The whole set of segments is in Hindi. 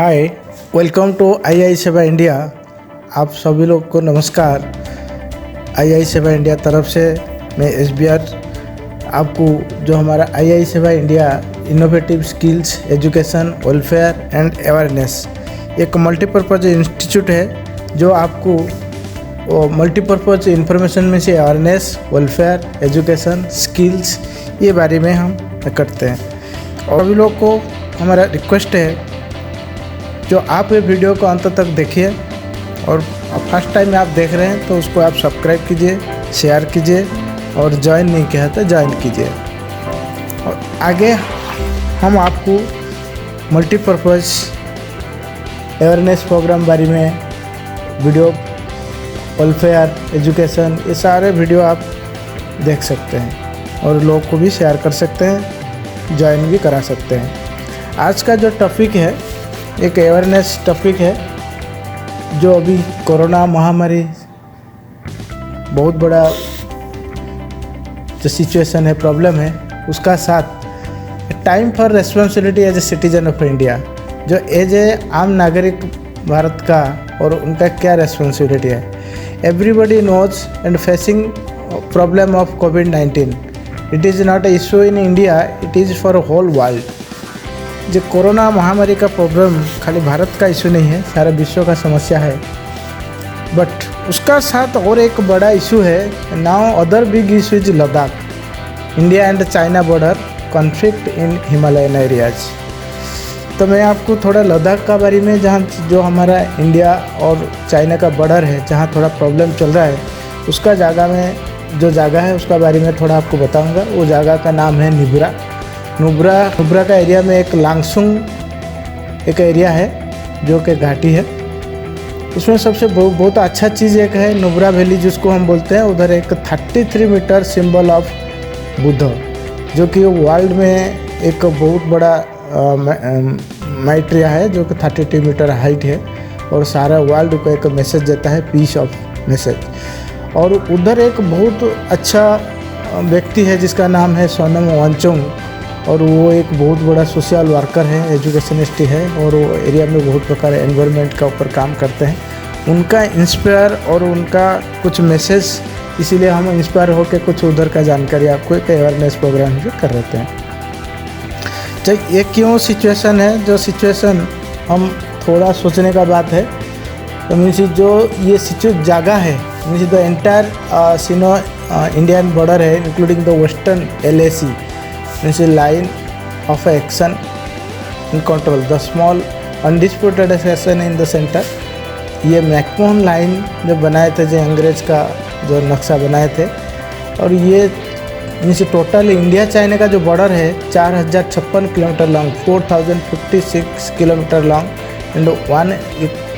हाय, वेलकम टू आई सेवा इंडिया। आप सभी लोग को नमस्कार। आई सेवा इंडिया तरफ से मैं SBR आपको जो हमारा आई सेवा India innovative skills education welfare and awareness एक मल्टीपर्पज़ इंस्टीट्यूट है जो आपको मल्टीपर्पज़ इंफॉर्मेशन में से अवेयरनेस वेलफेयर एजुकेशन स्किल्स ये बारे में हम करते हैं। और सभी लोग को हमारा रिक्वेस्ट है जो आप ये वीडियो को अंत तक देखिए और फर्स्ट टाइम आप देख रहे हैं तो उसको आप सब्सक्राइब कीजिए, शेयर कीजिए और ज्वाइन नहीं किया तो ज्वाइन कीजिए। और आगे हम आपको मल्टीपर्पज़ अवेयरनेस प्रोग्राम बारे में वीडियो वेलफेयर एजुकेशन ये सारे वीडियो आप देख सकते हैं और लोग को भी शेयर कर सकते हैं, ज्वाइन भी करा सकते हैं। आज का जो टॉपिक है एक अवेयरनेस टॉपिक है जो अभी कोरोना महामारी बहुत बड़ा जो सिचुएशन है प्रॉब्लम है उसका साथ time for responsibility as a citizen of India जो एज ए आम नागरिक भारत का और उनका क्या रेस्पॉन्सिबिलिटी है। Everybody knows and facing problem of कोविड-19। It is not a issue in India, it is for whole world. जो कोरोना महामारी का प्रॉब्लम खाली भारत का इशू नहीं है, सारा विश्व का समस्या है। बट उसका साथ और एक बड़ा इशू है। Now other big issue is Ladakh, India and China border conflict in Himalayan areas. तो मैं आपको थोड़ा लद्दाख का बारे में जहाँ जो हमारा इंडिया और चाइना का बॉर्डर है जहाँ थोड़ा प्रॉब्लम चल रहा है उसका जगह में जो जगह है उसका बारे में थोड़ा आपको बताऊँगा। वो जगह का नाम है नुब्रा का एरिया में एक लांगसुंग एक एरिया है जो कि घाटी है। उसमें सबसे बहुत अच्छा चीज़ एक है नुब्रा वैली जिसको हम बोलते हैं। उधर एक 33 मीटर सिंबल ऑफ बुद्ध जो कि वर्ल्ड में एक बहुत बड़ा माइट्रिया है जो कि 32 मीटर हाइट है और सारा वर्ल्ड को एक मैसेज देता है, पीस ऑफ मैसेज। और उधर एक बहुत अच्छा व्यक्ति है जिसका नाम है सोनम वांगचुक और वो एक बहुत बड़ा सोशल वर्कर है, एजुकेशनिस्ट है और वो एरिया में बहुत प्रकार एनवायरनमेंट का ऊपर काम करते हैं। उनका इंस्पायर और उनका कुछ मैसेज, इसीलिए हम इंस्पायर होकर कुछ उधर का जानकारी आपको एक अवेयरनेस प्रोग्राम जो कर रहे हैं। तो ये क्यों सिचुएशन है, जो सिचुएशन हम थोड़ा सोचने का बात है। तो मीन्स जो ये जगह है means the entire sino Indian border है including the western LAC means a line of action and control, the small undisputed section in the center। ये मैकमोहन लाइन जो बनाए थे, जो अंग्रेज़ का जो नक्शा बनाए थे। और ये मीन्स टोटल इंडिया चाइना का जो बॉर्डर है 4056 kilometre long, 4056 kilometre long and one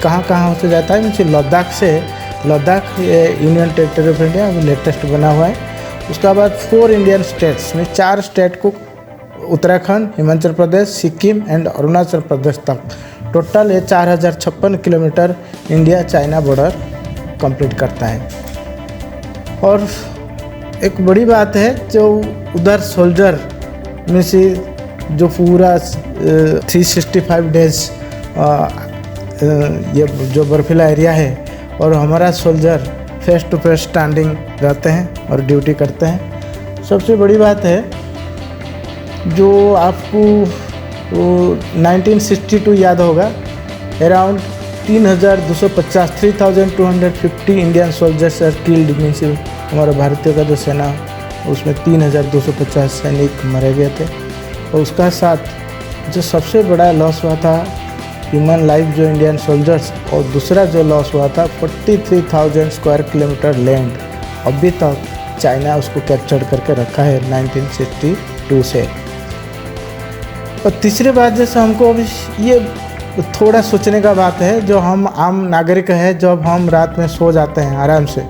कहाँ से जाता है means Ladakh union territory of India latest बना हुआ है। उसके बाद 4 इंडियन स्टेट्स में 4 स्टेट को उत्तराखंड, हिमाचल प्रदेश, सिक्किम एंड अरुणाचल प्रदेश तक टोटल ये 4056 kilometre India China border complete करता है। और एक बड़ी बात है जो उधर सोल्जर में से जो पूरा 365 डेज ये जो बर्फीला एरिया है और हमारा soldier face to face standing रहते हैं और ड्यूटी करते हैं। सबसे बड़ी बात है जो आपको 1962 याद होगा, around 3250 Indian soldiers are killed. Means हमारे भारतीय का जो सेना उसमें 3250 सैनिक मारे गए थे। और उसका साथ जो सबसे बड़ा लॉस हुआ था ह्यूमन लाइफ जो इंडियन सोल्जर्स, और दूसरा जो लॉस हुआ था 43,000 स्क्वायर किलोमीटर लैंड अभी तक चाइना उसको कैप्चर करके रखा है 1962 से। और तीसरी बात जैसे हमको अभी ये थोड़ा सोचने का बात है, जो हम आम नागरिक है जब हम रात में सो जाते हैं आराम से,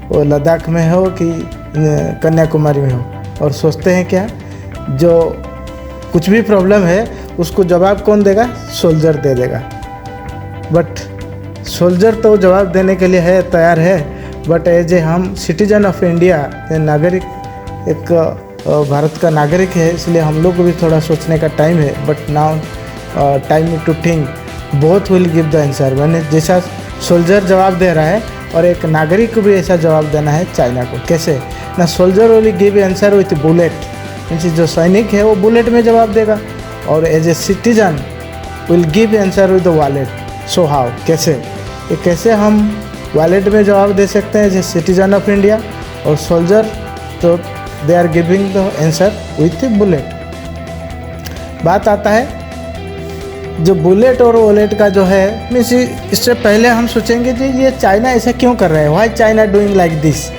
वो लद्दाख में हो कि कन्याकुमारी में हो, और सोचते हैं क्या जो कुछ भी प्रॉब्लम है उसको जवाब कौन देगा, सोल्जर दे देगा। बट सोल्जर तो जवाब देने के लिए है तैयार है, बट एज ए हम सिटीजन ऑफ इंडिया नागरिक एक भारत का नागरिक है, इसलिए हम लोग को भी थोड़ा सोचने का टाइम है। But now time to think, both will give the answer. मैंने जैसा सोल्जर जवाब दे रहा है और एक नागरिक को भी ऐसा जवाब देना है चाइना को। कैसे ना, soldier will give answer with bullet, means जो सैनिक है वो बुलेट में जवाब देगा, और as a citizen will give answer with wallet. So how, कैसे, ये कैसे हम वॉलेट में जवाब दे सकते हैं as a citizen of India, और सोल्जर तो they are giving the answer with bullet. बात आता है जो बुलेट और वॉलेट का जो है, मीन्स इससे पहले हम सोचेंगे कि ये चाइना ऐसा क्यों कर रहा है, why China doing like this.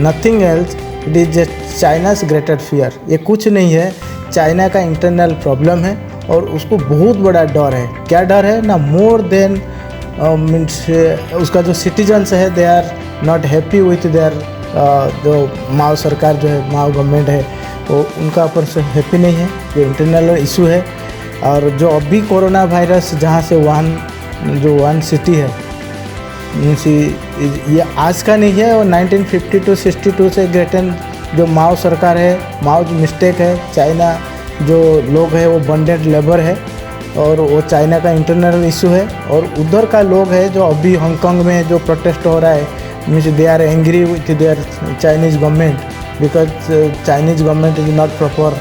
Nothing else, it is China's greatest fear. ये कुछ नहीं है, चाइना का इंटरनल प्रॉब्लम है और उसको बहुत बड़ा डर है। क्या डर है ना, मोर देन मीन्स उसका जो सिटीजन्स है they are not happy with their, जो माओ सरकार जो है, माओ गवर्नमेंट है, वो उनका ऊपर से हैप्पी नहीं है। ये इंटरनल इशू है। और जो अभी कोरोना वायरस जहाँ से वुहान सिटी है, मीन्स ये आज का नहीं है, और 1952-62 से ग्रेटन जो माओ सरकार है, माओ जो मिस्टेक है, चाइना जो लोग है वो बॉन्डेड लेबर है, और वो चाइना का इंटरनल इशू है। और उधर का लोग है जो अभी हांगकांग में जो प्रोटेस्ट हो रहा है, means they are angry with their Chinese government, because Chinese government is not proper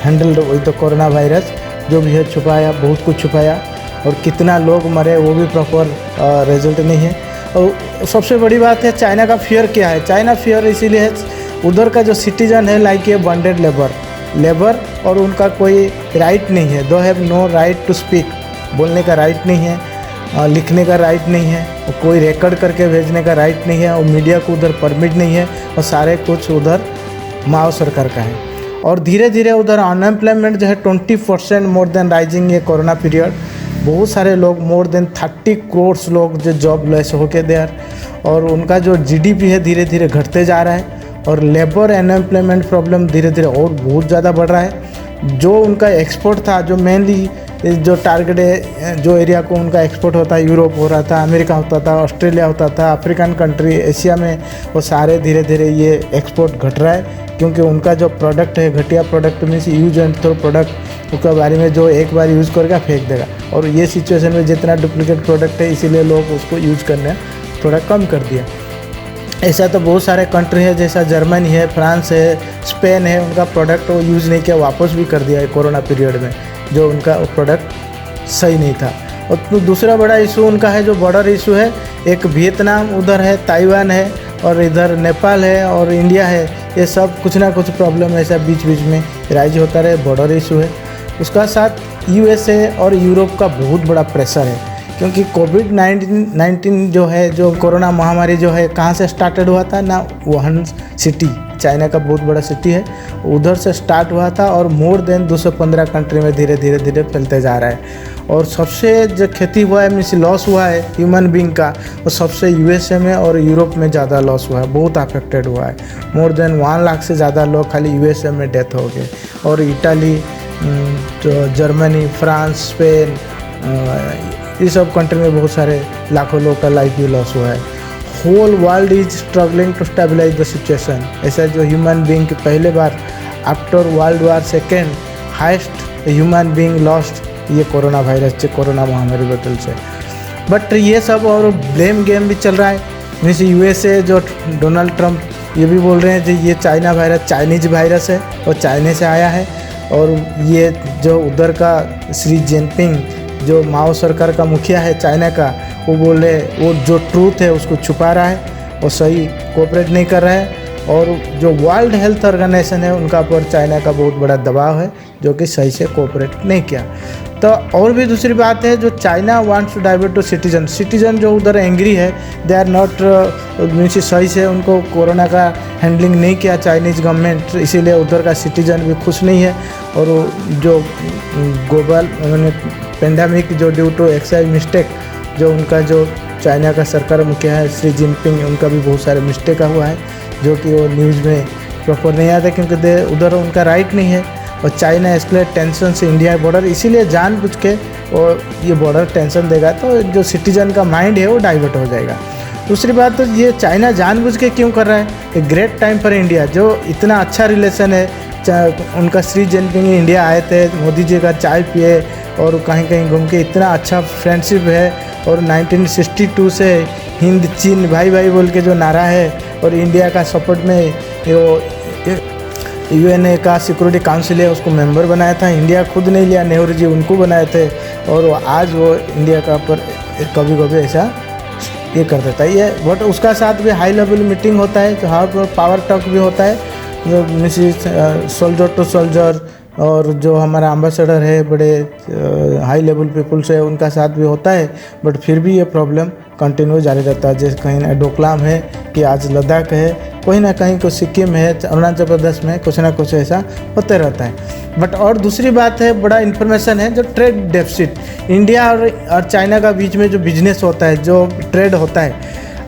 handled with the corona virus. जो भी है छुपाया, बहुत कुछ छुपाया, और कितना लोग मरे वो भी प्रॉपर रिजल्ट नहीं है। और सबसे बड़ी बात है चाइना का फियर क्या है, चाइना फियर इसीलिए है, उधर का जो सिटीजन है लाइक ये बॉन्डेड लेबर, और उनका कोई राइट नहीं है। Though have no right to speak, बोलने का राइट नहीं है, लिखने का राइट नहीं है, और कोई रिकॉर्ड करके भेजने का राइट नहीं है, और मीडिया को उधर परमिट नहीं है, और सारे कुछ उधर माओ सरकार का है। और धीरे धीरे उधर अनएम्प्लॉयमेंट जो है 20% मोर देन राइजिंग ये कोरोना पीरियड। बहुत सारे लोग, मोर देन 30 करोड़ लोग जो जॉबलेस होके दे, और उनका जो जीडीपी है धीरे धीरे घटते जा रहा है, और लेबर अनएम्प्लॉयमेंट प्रॉब्लम धीरे धीरे और बहुत ज़्यादा बढ़ रहा है। जो उनका एक्सपोर्ट था, जो मेनली जो टारगेट है, जो एरिया को उनका एक्सपोर्ट होता है, यूरोप हो रहा था, अमेरिका होता था, ऑस्ट्रेलिया होता था, अफ्रीकन कंट्री, एशिया में, वो सारे धीरे धीरे ये एक्सपोर्ट घट रहा है, क्योंकि उनका जो प्रोडक्ट है घटिया product, means use and throw product, उसके बारे में जो एक बार यूज़ करके फेंक देगा। और ये सिचुएशन में जितना डुप्लीकेट प्रोडक्ट है, इसीलिए लोग उसको यूज़ करना थोड़ा कम कर दिया। ऐसा तो बहुत सारे कंट्री है, जैसा जर्मनी है, फ्रांस है, स्पेन है, उनका प्रोडक्ट वो यूज़ नहीं किया, वापस भी कर दिया है कोरोना पीरियड में, जो उनका प्रोडक्ट सही नहीं था। और तो दूसरा बड़ा इशू उनका है, जो बॉर्डर इशू है, एक वियतनाम उधर है, ताइवान है, और इधर नेपाल है, और इंडिया है। ये सब कुछ ना कुछ प्रॉब्लम ऐसा बीच बीच में राइज होता रहे, बॉर्डर इशू है। उसका साथ यूएसए और यूरोप का बहुत बड़ा प्रेशर है, क्योंकि कोविड-19 जो है, जो कोरोना महामारी जो है, कहाँ से स्टार्टेड हुआ था ना, वुहान सिटी, चाइना का बहुत बड़ा सिटी है, उधर से स्टार्ट हुआ था, और मोर देन 215 कंट्री में धीरे धीरे फैलते जा रहा है। और सबसे जो क्षति हुआ है, मीन्स लॉस हुआ है ह्यूमन बींग का, वो सबसे यूएसए में और यूरोप में ज़्यादा लॉस हुआ है, बहुत अफेक्टेड हुआ है। मोर देन 1 लाख से ज़्यादा लोग खाली यूएसए में डेथ हो गए, और इटाली, जर्मनी, फ्रांस, स्पेन, ये सब कंट्री में बहुत सारे लाखों लोग का लाइफ भी लॉस हुआ है। Whole world is struggling to stabilise the situation. ऐसा जो ह्यूमन बींग की पहले बार after world war second highest human being lost ये कोरोना वायरस से, कोरोना महामारी बदल से। बट ये सब और ब्लेम गेम भी चल रहा है, मीन्स यूएसए जो डोनाल्ड ट्रंप ये भी बोल रहे हैं कि ये चाइना वायरस चाइनीज वायरस है और चाइना से आया है। और ये जो उधर का शी जिनपिंग जो माओ सरकार का मुखिया है चाइना का, वो बोले वो जो ट्रूथ है उसको छुपा रहा है, वो सही कोऑपरेट नहीं कर रहा है। और जो वर्ल्ड हेल्थ ऑर्गेनाइजेशन है उनका पर चाइना का बहुत बड़ा दबाव है, जो कि सही से कोऑपरेट नहीं किया। तो और भी दूसरी बात है, जो China wants to divert to citizen जो उधर एंग्री है, दे आर नॉट मीन्स सही से उनको कोरोना का हैंडलिंग नहीं किया चाइनीज़ गवर्नमेंट, इसीलिए उधर का सिटीजन भी खुश नहीं है। और जो ग्लोबल पेंडेमिक जो ड्यू टू एक्साइज मिस्टेक, जो उनका जो चाइना का सरकार मुखिया है शी जिनपिंग, उनका भी बहुत सारे मिस्टेक हुआ है, जो कि वो न्यूज़ में प्रॉपर नहीं आता, क्योंकि उधर उनका राइट नहीं है। और चाइना एस्केलेट टेंशन से इंडिया बॉर्डर, इसीलिए जानबूझ के और ये बॉर्डर टेंशन देगा, तो जो सिटीजन का माइंड है वो डाइवर्ट हो जाएगा। दूसरी बात तो ये चाइना जानबूझ के क्यों कर रहा है, एक ग्रेट टाइम फॉर इंडिया, जो इतना अच्छा रिलेशन है उनका शी जिनपिंग इंडिया आए थे, मोदी जी का चाय पिए और कहीं कहीं घूम के, इतना अच्छा फ्रेंडशिप है। और 1962 से हिंद चीन भाई भाई बोल के जो नारा है, और इंडिया का सपोर्ट में वो यूएनए का सिक्योरिटी काउंसिल है उसको मेंबर बनाया था। इंडिया खुद नहीं लिया, नेहरू जी उनको बनाए थे। और आज वो इंडिया का पर कभी कभी ऐसा ये कर देता है ये, बट उसका साथ भी हाई लेवल मीटिंग होता है, तो हाँ पावर टॉक भी होता है, जो मिसिस सोल्जर टू सोल्जर, और जो हमारा एम्बेसडर है बड़े हाई लेवल पीपल्स है उनका साथ भी होता है। बट फिर भी ये प्रॉब्लम कंटिन्यू जारी रहता है। जैसे कहीं ना डोकलाम है, कि आज लद्दाख है, कोई ना कहीं को सिक्किम है, अरुणाचल प्रदेश में कुछ ना कुछ ऐसा होते रहता है। बट और दूसरी बात है, बड़ा इन्फॉर्मेशन है, जो ट्रेड डेफिसिट इंडिया और चाइना का बीच में जो बिजनेस होता है, जो ट्रेड होता है।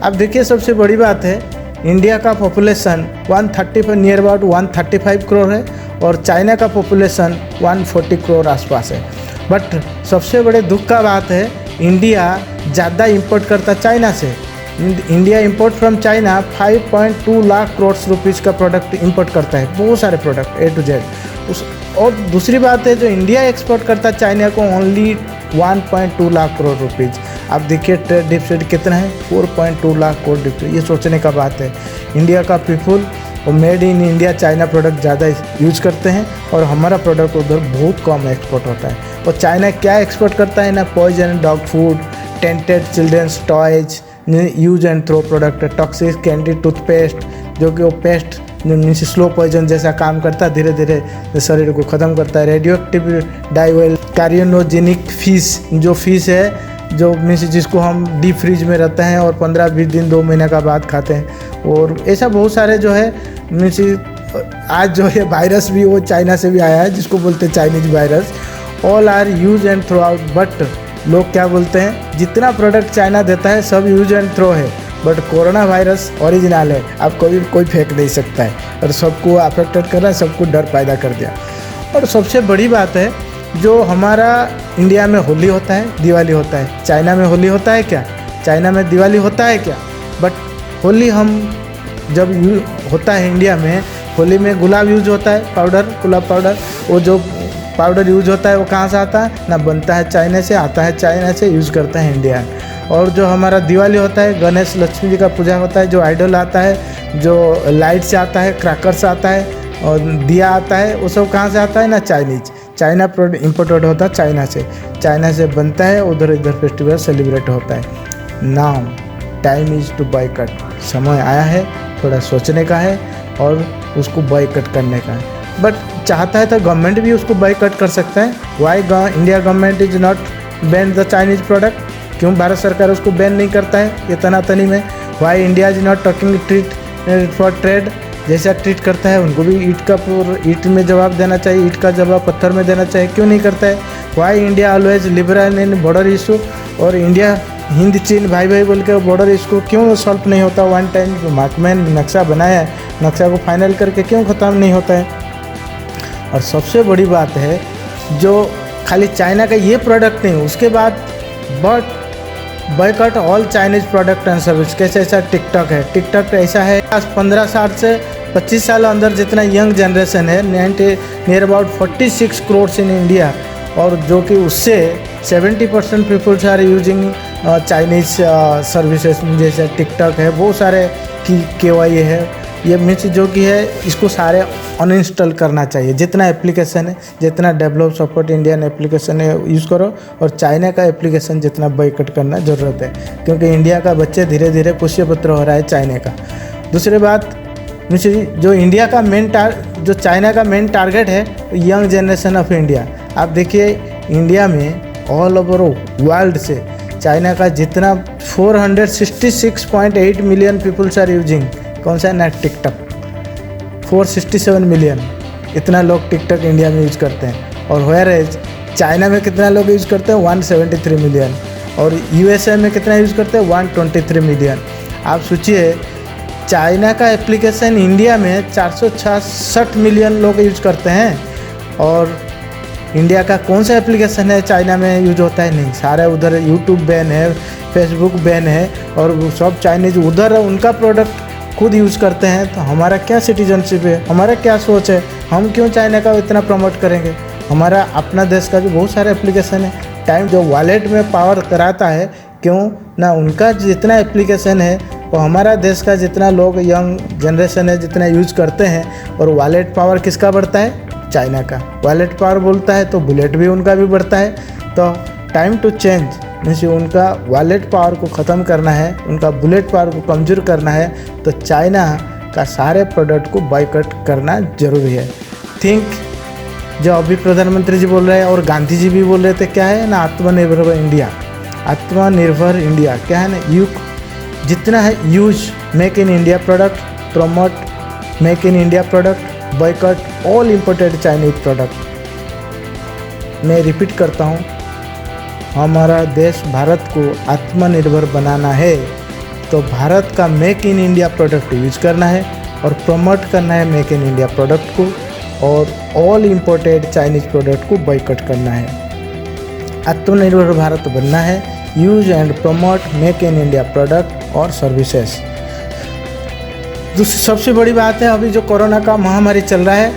अब देखिए सबसे बड़ी बात है, इंडिया का पॉपुलेशन 135 नियर अबाउट 135 करोड़ है, और चाइना का पॉपुलेशन 140 करोड़ आसपास है। बट सबसे बड़े दुख का बात है, इंडिया ज़्यादा इंपोर्ट करता चाइना से। India import from China 5.2 lakh crore rupees का प्रोडक्ट इंपोर्ट करता है, बहुत सारे प्रोडक्ट A to Z। और दूसरी बात है, जो इंडिया एक्सपोर्ट करता है चाइना को ओनली 1.2 लाख करोड़ रुपीज़। आप देखिए ट्रेड डिफिसिट कितना है, 4.2 लाख करोड़ डिफिसिट। ये सोचने का बात है। इंडिया का पीपुल और made in India China product ज़्यादा यूज करते हैं, और हमारा प्रोडक्ट उधर बहुत कम एक्सपोर्ट होता है। और चाइना क्या एक्सपोर्ट करता है ना, poison dog food, tainted childrens toys, use and throw product, toxic candy toothpaste, जो कि वो पेस्ट मीन्स स्लो पॉइजन जैसा काम करता है, धीरे धीरे शरीर को ख़त्म करता है। रेडियो एक्टिव डाइवेल, कार्योनोजेनिक फिश, जो फिश है जो मीन्स जिसको हम डीप फ्रीज में रहते हैं और 15-20 दिन 2 महीने का बाद खाते हैं। और ऐसा बहुत सारे जो है मीन्स आज जो है वायरस भी वो चाइना से भी आया है, जिसको बोलते हैं Chinese virus. All are use and throw out, but लोग क्या बोलते हैं, जितना प्रोडक्ट चाइना देता है सब यूज एंड थ्रो है, बट कोरोना वायरस ओरिजिनल है, आप कोई फेंक नहीं सकता है, और सबको अफेक्टेड कर रहा है, सबको डर पैदा कर दिया। और सबसे बड़ी बात है, जो हमारा इंडिया में होली होता है, दिवाली होता है, चाइना में होली होता है क्या, चाइना में दिवाली होता है क्या? बट होली हम जब होता है इंडिया में, होली में गुलाब यूज होता है, पाउडर, गुलाब पाउडर। वो जो पाउडर यूज होता है वो कहाँ से आता है ना, बनता है चाइना से, आता है चाइना से, यूज़ करता है इंडिया। और जो हमारा दिवाली होता है, गणेश लक्ष्मी जी का पूजा होता है, जो आइडल आता है, जो लाइट से आता है, क्रैकर्स आता है और दिया आता है, वो सब कहाँ से आता है ना, चाइनीज। चाइना प्रोडक्ट इम्पोर्टेड होता है चाइना से बनता है, उधर इधर फेस्टिवल सेलिब्रेट होता है। Now time is to boycott, समय आया है, थोड़ा सोचने का है और उसको बॉयकट करने का है। बट चाहता है तो गवर्नमेंट भी उसको बॉयकट कर सकता है। Why India government is not ban the Chinese product, क्यों भारत सरकार उसको बैन नहीं करता है ये तनातनी में? Why India is not talking treat for trade, जैसा ट्रीट करता है उनको भी ईट में जवाब देना चाहिए, ईट का जवाब पत्थर में देना चाहिए, क्यों नहीं करता है? Why India always liberal in border issue, और इंडिया हिंद चीन भाई भाई बोल के बॉर्डर इशू क्यों सॉल्व नहीं होता? वन टाइम मार्कमैन नक्शा बनाया है, नक्शा को फाइनल करके क्यों ख़त्म नहीं होता है? और सबसे बड़ी बात है, जो खाली चाइना का ये प्रोडक्ट नहीं, उसके बाद but boycott all Chinese product and service. कैसे ऐसा टिकटॉक है, टिकटॉक ऐसा है, आज 15 साल से 25 साल अंदर जितना यंग जनरेशन है, near about 46 crore in India, और जो कि उससे 70% peoples are using Chinese services, जैसे टिकटॉक है, बहुत सारे KY है, ये मीन्स जो कि है, इसको सारे अनइंस्टॉल करना चाहिए। जितना एप्लीकेशन है, जितना डेवलप सपोर्ट इंडियन एप्लीकेशन है यूज़ करो, और चाइना का एप्लीकेशन जितना बॉयकॉट करना ज़रूरत है, क्योंकि इंडिया का बच्चे धीरे धीरे पुष्यपुत्र हो रहा है चाइना का। दूसरी बात मीन्स जो इंडिया का जो चाइना का मेन टारगेट है, यंग जनरेशन ऑफ इंडिया। आप देखिए इंडिया में ऑल ओवर वर्ल्ड से चाइना का जितना 466.8 मिलियन पीपल्स आर यूजिंग, कौन सा है ना, टिकटॉक। 467 मिलियन, इतना लोग टिकटॉक इंडिया में यूज़ करते हैं। और वेयर एज चाइना में कितना लोग यूज़ करते हैं, 173 मिलियन, और USA में कितना यूज़ करते हैं, 123 मिलियन। आप सोचिए, चाइना का एप्लीकेशन इंडिया में 466 मिलियन लोग यूज़ करते हैं, और इंडिया का कौन सा एप्लीकेशन है चाइना में यूज होता है? नहीं, सारे उधर यूट्यूब बैन है, फेसबुक बैन है, और सब चाइनीज उधर उनका प्रोडक्ट खुद यूज़ करते हैं तो हमारा क्या सिटीजनशिप है, हमारा क्या सोच है, हम क्यों चाइना का इतना प्रमोट करेंगे। हमारा अपना देश का भी बहुत सारे एप्लीकेशन है। टाइम जो वॉलेट में पावर कराता है, क्यों ना उनका जितना एप्लीकेशन है वो हमारा देश का जितना लोग यंग जनरेशन है जितना यूज़ करते हैं, और वॉलेट पावर किसका बढ़ता है, चाइना का। वॉलेट पावर बोलता है तो बुलेट भी उनका भी बढ़ता है। तो टाइम टू चेंज मीन्स उनका वॉलेट पावर को ख़त्म करना है, उनका बुलेट पावर को कमज़ोर करना है, तो चाइना का सारे प्रोडक्ट को बाइकआउट करना ज़रूरी है। थिंक जो अभी प्रधानमंत्री जी बोल रहे हैं और गांधी जी भी बोल रहे थे, क्या है ना, आत्मनिर्भर इंडिया। आत्मनिर्भर इंडिया क्या है ना, जितना है use make in India product, promote make in India product, boycott all imported Chinese product. मैं रिपीट करता हूँ, हमारा देश भारत को आत्मनिर्भर बनाना है तो भारत का make in India product use करना है और प्रमोट करना है मेक इन इंडिया प्रोडक्ट को, और ऑल इम्पोर्टेड चाइनीज प्रोडक्ट को बाइकआउट करना है। आत्मनिर्भर भारत बनना है, use and promote make in India product और सर्विसेज। दूसरी सबसे बड़ी बात है, अभी जो कोरोना का महामारी चल रहा है,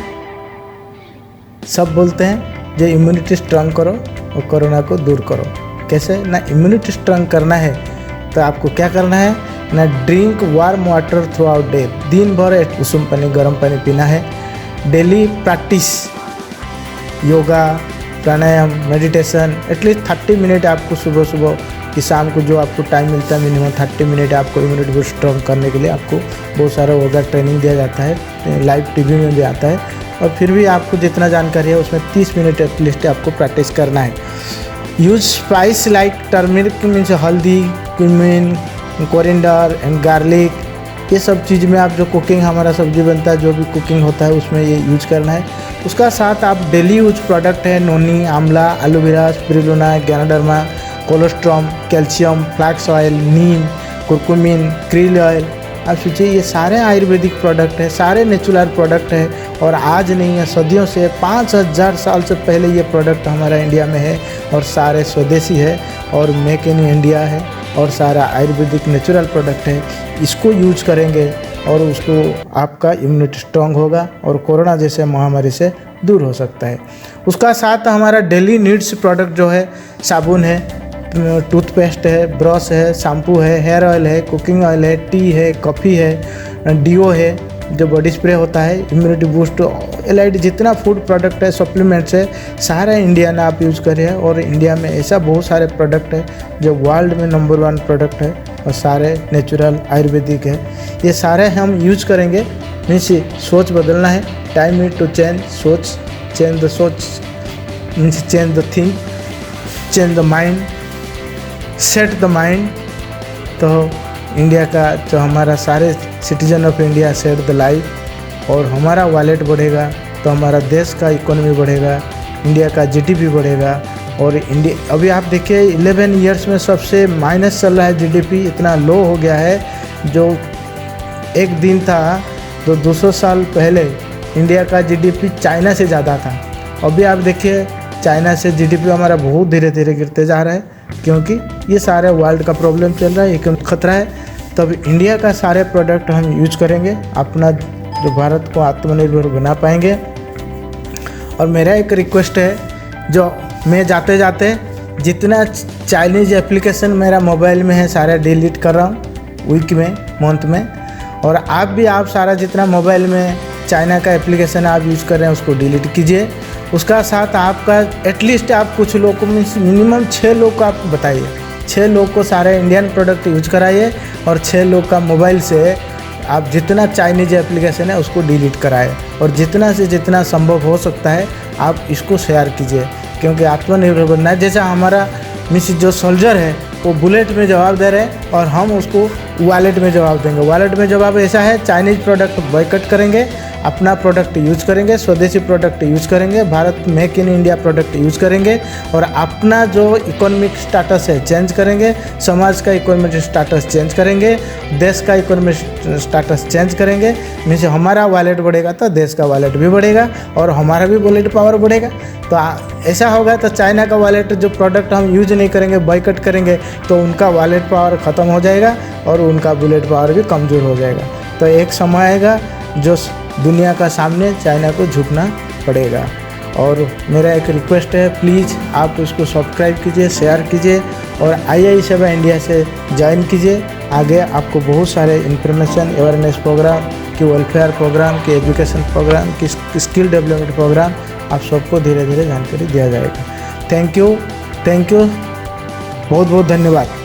सब बोलते हैं जो इम्यूनिटी स्ट्रांग करो और कोरोना को दूर करो। कैसे ना, इम्यूनिटी स्ट्रांग करना है तो आपको क्या करना है ना, drink warm water through out day, दिन भर उषुम पानी गर्म पानी पीना है। डेली प्रैक्टिस योगा प्राणायाम मेडिटेशन एटलीस्ट 30 मिनट आपको सुबह सुबह कि शाम को जो आपको टाइम मिलता है मिनिमम 30 मिनट आपको इम्यूनिटी को स्ट्रॉन्ग करने के लिए आपको बहुत सारा योगा ट्रेनिंग दिया जाता है, लाइव टीवी में भी आता है। और फिर भी आपको जितना जानकारी है उसमें 30 मिनट एटलीस्ट आपको प्रैक्टिस करना है। Use spice like turmeric means हल्दी, क्यूमिन, कोरिएंडर एंड गार्लिक, ये सब चीज़ में आप जो कुकिंग हमारा सब्जी बनता है जो भी कुकिंग होता है उसमें ये यूज करना है। उसका साथ आप डेली यूज प्रोडक्ट है noni, amla, aloe vera, spirulina, ganoderma, colostrum, calcium, flax oil, neem, curcumin, krill oil. आप सोचिए ये सारे आयुर्वेदिक प्रोडक्ट है, सारे नेचुरल प्रोडक्ट है, और आज नहीं है सदियों से 5000 साल से पहले ये प्रोडक्ट हमारा इंडिया में है, और सारे स्वदेशी है और मेक इन इंडिया है, और सारा आयुर्वेदिक नेचुरल प्रोडक्ट है। इसको यूज करेंगे और उसको आपका इम्यूनिटी स्ट्रॉन्ग होगा और कोरोना जैसे महामारी से दूर हो सकता है। उसका साथ हमारा डेली नीड्स प्रोडक्ट जो है, साबुन है, टूथपेस्ट है, ब्रश है, शैम्पू है, हेयर ऑयल है, कुकिंग ऑयल है, टी है, कॉफ़ी है, डीओ है, जो बॉडी स्प्रे होता है, इम्यूनिटी बूस्ट, एलाइड जितना फूड प्रोडक्ट है, सप्लीमेंट्स है, सारा इंडिया ने आप यूज़ करें। और इंडिया में ऐसा बहुत सारे प्रोडक्ट है जो वर्ल्ड में नंबर 1 प्रोडक्ट है, और सारे नेचुरल आयुर्वेदिक है। ये सारे हम यूज करेंगे। मीन्स सोच बदलना है, टाइम नीड टू चेंज सोच, चेंज द सोच means change the think, change the mind, set the mind. तो इंडिया का जो हमारा सारे citizen of India set the life, और हमारा वॉलेट बढ़ेगा तो हमारा देश का इकोनॉमी बढ़ेगा, इंडिया का जीडीपी बढ़ेगा। और इंडिया अभी आप देखिए 11 ईयर्स में सबसे माइनस चल रहा है, जीडीपी इतना लो हो गया है। जो एक दिन था तो 200 साल पहले इंडिया का जीडीपी चाइना से ज़्यादा था। अभी आप देखिए चाइना से जीडीपी हमारा बहुत धीरे धीरे गिरते जा रहा है, क्योंकि ये सारे वर्ल्ड का प्रॉब्लम चल रहा है, एक खतरा है। तब इंडिया का सारे प्रोडक्ट हम यूज करेंगे, अपना जो भारत को आत्मनिर्भर बना पाएंगे। और मेरा एक रिक्वेस्ट है, जो मैं जाते जाते जितना चाइनीज़ एप्लीकेशन मेरा मोबाइल में है सारा डिलीट कर रहा हूँ वीक में, मंथ में। और आप भी आप सारा जितना मोबाइल में चाइना का एप्लीकेशन आप यूज़ कर रहे हैं उसको डिलीट कीजिए। उसका साथ आपका एटलीस्ट आप कुछ लोग को मिनिमम 6 लोग को आप बताइए, 6 लोग को सारे इंडियन प्रोडक्ट यूज कराइए, और 6 लोग का मोबाइल से आप जितना चाइनीज एप्लीकेशन है उसको डिलीट कराएं। और जितना से जितना संभव हो सकता है आप इसको शेयर कीजिए, क्योंकि आत्मनिर्भर बनना है। जैसा हमारा मिस जो सोल्जर है वो बुलेट में जवाब दे रहे हैं, और हम उसको वॉलेट में जवाब देंगे। वॉलेट में जवाब ऐसा है, चाइनीज़ प्रोडक्ट बॉयकॉट करेंगे, अपना प्रोडक्ट यूज करेंगे, स्वदेशी प्रोडक्ट यूज करेंगे, Bharat make in India product use करेंगे, और अपना जो इकोनॉमिक स्टेटस है चेंज करेंगे, समाज का इकोनॉमिक स्टेटस चेंज करेंगे, देश का इकोनॉमिक स्टेटस चेंज करेंगे। मीन्स हमारा वॉलेट बढ़ेगा तो देश का वॉलेट भी बढ़ेगा, और हमारा भी वॉलेट पावर बढ़ेगा। तो ऐसा होगा तो चाइना का वॉलेट जो प्रोडक्ट हम यूज नहीं करेंगे, बॉयकॉट करेंगे, तो उनका वॉलेट पावर ख़त्म हो जाएगा और उनका बुलेट पावर भी कमज़ोर हो जाएगा। तो एक समय आएगा जो दुनिया का सामने चाइना को झुकना पड़ेगा। और मेरा एक रिक्वेस्ट है, प्लीज़ आप उसको सब्सक्राइब कीजिए, शेयर कीजिए और आई सेवा इंडिया से ज्वाइन कीजिए। आगे आपको बहुत सारे इंफॉर्मेशन, अवेयरनेस प्रोग्राम की, वेलफेयर प्रोग्राम की, एजुकेशन प्रोग्राम की, स्किल डेवलपमेंट प्रोग्राम, आप सबको धीरे धीरे जानकारी दिया जाएगा। थैंक यू, बहुत बहुत धन्यवाद।